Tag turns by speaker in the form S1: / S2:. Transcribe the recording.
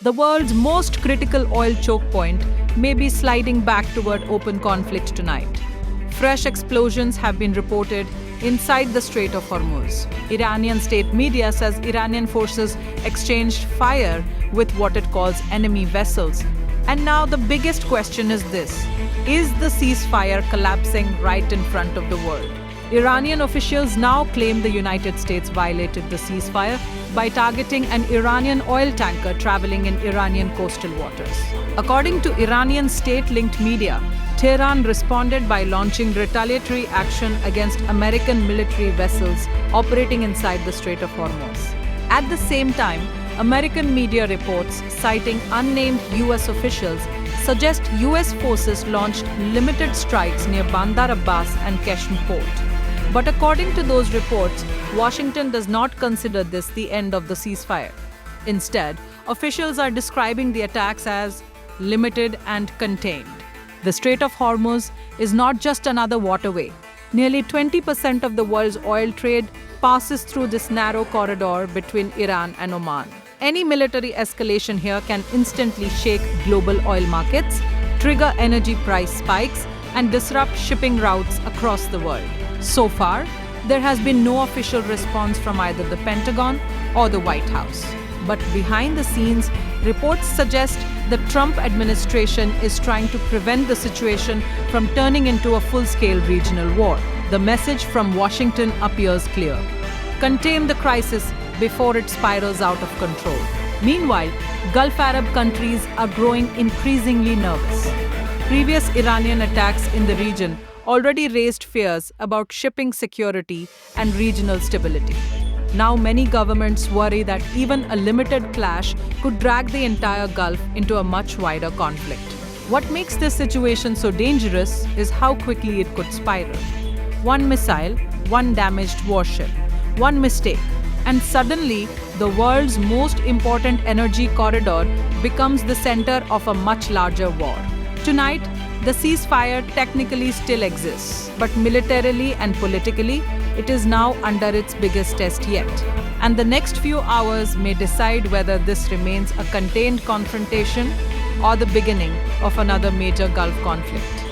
S1: The world's most critical oil choke point may be sliding back toward open conflict tonight. Fresh explosions have been reported inside the Strait of Hormuz. Iranian state media says Iranian forces exchanged fire with what it calls enemy vessels. And now the biggest question is this: is the ceasefire collapsing right in front of the world? Iranian officials now claim the United States violated the ceasefire by targeting an Iranian oil tanker traveling in Iranian coastal waters. According to Iranian state-linked media, Tehran responded by launching retaliatory action against American military vessels operating inside the Strait of Hormuz. At the same time, American media reports citing unnamed US officials suggest US forces launched limited strikes near Bandar Abbas and Qeshm port. But according to those reports, Washington does not consider this the end of the ceasefire. Instead, officials are describing the attacks as limited and contained. The Strait of Hormuz is not just another waterway. Nearly 20% of the world's oil trade passes through this narrow corridor between Iran and Oman. Any military escalation here can instantly shake global oil markets, trigger energy price spikes, and disrupt shipping routes across the world. So far, there has been no official response from either the Pentagon or the White House. But behind the scenes, reports suggest the Trump administration is trying to prevent the situation from turning into a full-scale regional war. The message from Washington appears clear: contain the crisis before it spirals out of control. Meanwhile, Gulf Arab countries are growing increasingly nervous. Previous Iranian attacks in the region already raised fears about shipping security and regional stability. Now many governments worry that even a limited clash could drag the entire Gulf into a much wider conflict. What makes this situation so dangerous is how quickly it could spiral. One missile, one damaged warship, one mistake, and suddenly the world's most important energy corridor becomes the center of a much larger war. Tonight, the ceasefire technically still exists, but militarily and politically, it is now under its biggest test yet. And the next few hours may decide whether this remains a contained confrontation or the beginning of another major Gulf conflict.